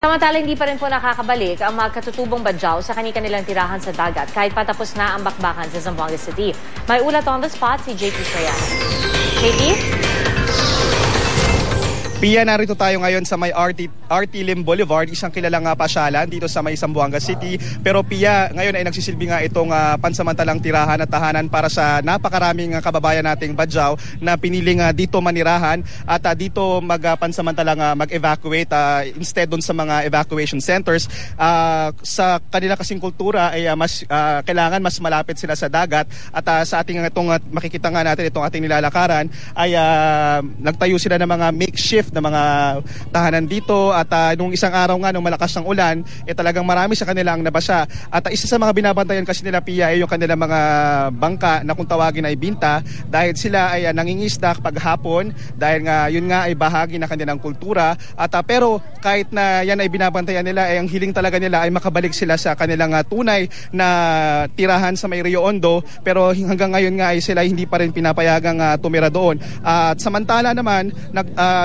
Samantala, hindi pa rin po nakakabalik ang mga katutubong badyaw sa kanilang tirahan sa dagat kahit patapos na ang bakbakan sa Zamboanga City. May ulat on the spot si JP Sayano. JP? Pia, narito tayo ngayon sa may RT Lim Boulevard, isang kilalang pasyalan dito sa may Zamboanga City. Pero Pia, ngayon ay nagsisilbi nga itong pansamantalang tirahan at tahanan para sa napakaraming kababayan nating badyaw na piniling dito manirahan at dito pansamantalang mag-evacuate instead dun sa mga evacuation centers. Sa kanila kasing kultura ay kailangan mas malapit sila sa dagat at sa ating itong makikita nga natin itong ating nilalakaran ay nagtayo sila ng mga makeshift na mga tahanan dito at nung isang araw nga nung malakas ng ulan talagang marami sa kanila ang nabasa at isa sa mga binabantayan kasi nila Pia ay yung kanilang mga bangka na kung tawagin ay binta dahil sila ay nangingisda kapag hapon dahil nga yun nga ay bahagi ng kanilang kultura at pero kahit na yan ay binabantayan nila ay ang hiling talaga nila ay makabalik sila sa kanilang tunay na tirahan sa may Rio Hondo pero hanggang ngayon nga ay sila hindi pa rin pinapayagang tumira doon at samantala naman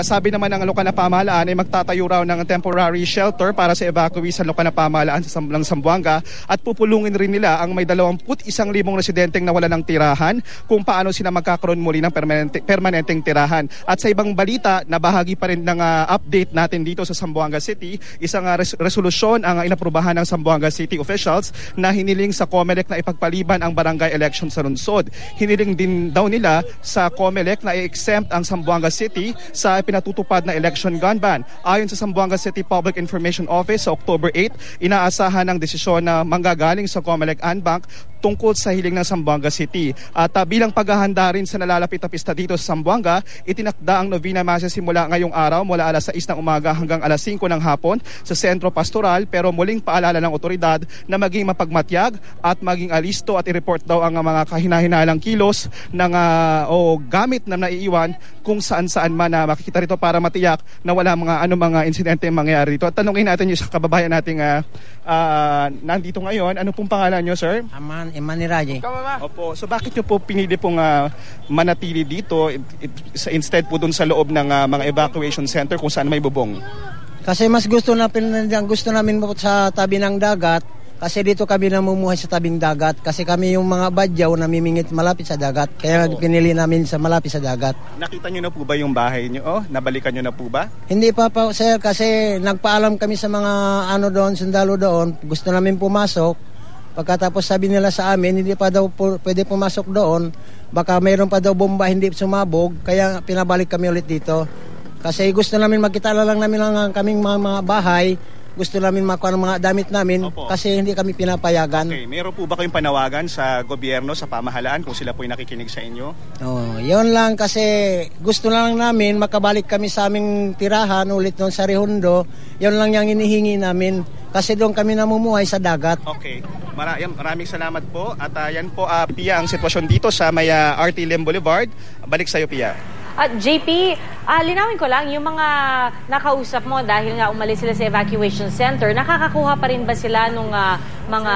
sabi naman ng lokal na pamahalaan ay magtatayo raw ng temporary shelter para sa evacuees sa lokal na pamahalaan ng Zamboanga at pupulungin rin nila ang may 21,000 residenteng nawala ng tirahan kung paano sila magkakaroon muli ng permanenteng tirahan. At sa ibang balita na bahagi pa rin ng update natin dito sa Zamboanga City, isang resolusyon ang inaprubahan ng Zamboanga City officials na hiniling sa COMELEC na ipagpaliban ang barangay election sa lungsod. Hiniling din daw nila sa COMELEC na i-exempt ang Zamboanga City sa pinatutupad na election gun ban. Ayon sa Zamboanga City Public Information Office sa October 8, inaasahan ng desisyon na manggagaling sa COMELEC Anbank tungkol sa hiling ng Zamboanga City. At bilang paghahanda rin sa nalalapit na pista dito sa Zamboanga, itinakda ang novena masa simula ngayong araw mula alas 6 ng umaga hanggang alas 5 ng hapon sa Sentro Pastoral pero muling paalala ng otoridad na maging mapagmatyag at maging alisto at i-report daw ang mga kahinahinalang kilos ng o gamit na naiiwan kung saan-saan man na makikita rito para matiyak na wala mga insidente mangyayari dito. At tanungin natin yung sa kababayan nating nandito ngayon. Ano pong pangalan nyo, sir? Emaniraje. Opo. So bakit nyo po pinili pong manatili dito instead po dun sa loob ng mga evacuation center kung saan may bubong? Kasi mas gusto namin sa tabi ng dagat kasi dito kami namumuhay sa tabing dagat kasi kami yung mga badyaw namimingit malapit sa dagat kaya pinili namin sa malapit sa dagat. Nakita nyo na po ba yung bahay nyo? Nabalikan nyo na po ba? Hindi pa sir kasi nagpaalam kami sa mga sundalo doon, gusto namin pumasok. Pagkatapos sabi nila sa amin, hindi pa daw pwede pumasok doon. Baka mayroon pa daw bomba, hindi sumabog. Kaya pinabalik kami ulit dito. Kasi gusto namin magkitala lang namin ang kaming mga bahay. Gusto namin makuha ng mga damit namin. Opo. Kasi hindi kami pinapayagan. Okay, meron po ba kayong panawagan sa gobyerno, sa pamahalaan kung sila po ay nakikinig sa inyo? Yun lang kasi gusto lang namin makabalik kami sa aming tirahan ulit doon sa Rio Hondo. Yun lang yung inihingi namin. Kasi doon kami namumuhay sa dagat. Okay. Maraming salamat po. At yan po, Pia, ang sitwasyon dito sa may RT Lim Boulevard. Balik sa'yo, Pia. At JP, linawin ko lang, yung mga nakausap mo dahil nga umalis sila sa evacuation center, nakakakuha pa rin ba sila nung mga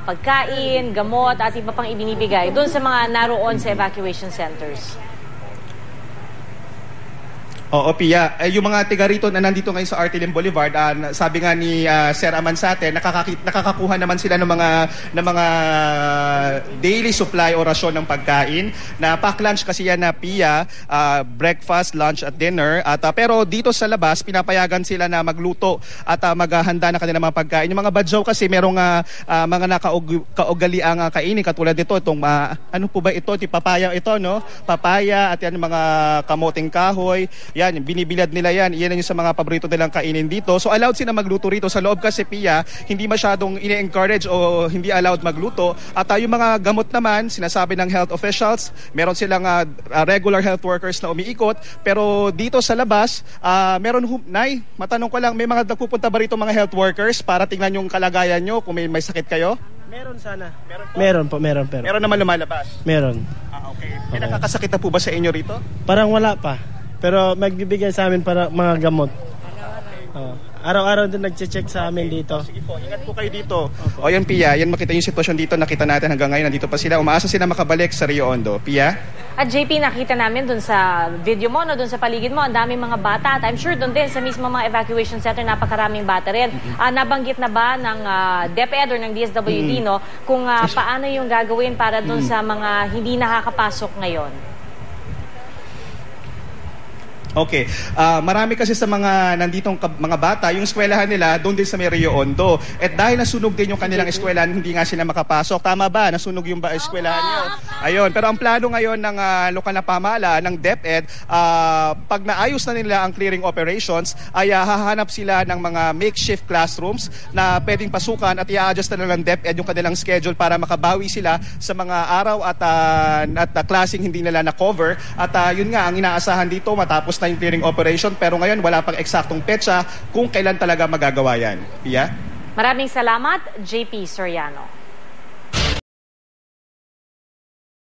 pagkain, gamot at iba pang ibinibigay doon sa mga naroon sa evacuation centers? Oo, Pia. Yung mga tiga rito na nandito ngayon sa RT Lim Boulevard, sabi nga ni Sir Amansate, nakakakuha naman sila ng mga daily supply o rasyon ng pagkain. Na pack lunch kasi yan na Pia, breakfast, lunch at dinner. Pero dito sa labas, pinapayagan sila na magluto at maghahanda na kanilang mga pagkain. Yung mga badyaw kasi merong mga nakaugaliang kainin katulad dito. Itong, ano po ba ito? Papaya ito, no? Papaya at yan mga kamoting kahoy. Yan, binibilad nila yan. Yan yung sa mga paborito nilang kainin dito. So allowed sila magluto rito. Sa loob kasi, Pia, hindi masyadong ini-encourage o hindi allowed magluto. At yung mga gamot naman, sinasabi ng health officials, meron silang regular health workers na umiikot. Pero dito sa labas, Nay, matanong ko lang, may mga nagpupunta ba rito mga health workers para tingnan yung kalagayan nyo kung may sakit kayo? Meron sana. Meron po? Meron. Meron naman lumalabas? Meron. Okay. May nakakasakit na po ba sa inyo rito? Parang wala pa. Pero magbibigay sa amin para mga gamot. Araw-araw din nagche-check sa amin dito. Sige po, ingat po kayo dito. O yan, Pia, yan makita yung sitwasyon dito. Nakita natin hanggang ngayon, nandito pa sila. Umaasa sila makabalik sa Rio Hondo. Pia? At JP, nakita namin dun sa video mo, no, dun sa paligid mo, ang daming mga bata. At I'm sure dun din sa mismo mga evacuation center, napakaraming bata rin. Nabanggit na ba ng DepEd or ng DSWD, no, kung paano yung gagawin para dun sa mga hindi nakakapasok ngayon? Okay. Marami kasi sa mga nanditong mga bata, yung eskwelahan nila doon din sa may Rio Hondo. At dahil nasunog din yung kanilang eskwelahan, hindi nga sila makapasok. Tama ba? Nasunog yung eskwelahan nyo? Ayun. Pero ang plano ngayon ng lokal na pamahalaan, ng DepEd, pag naayos na nila ang clearing operations, ay hahanap sila ng mga makeshift classrooms na pwedeng pasukan at i-adjust na lang ng DepEd yung kanilang schedule para makabawi sila sa mga araw at klaseng hindi nila na-cover. At yun nga, ang inaasahan dito, matapos na yung clearing operation, pero ngayon wala pang eksaktong petsa kung kailan talaga magagawa yan. Pia? Maraming salamat, JP Soriano.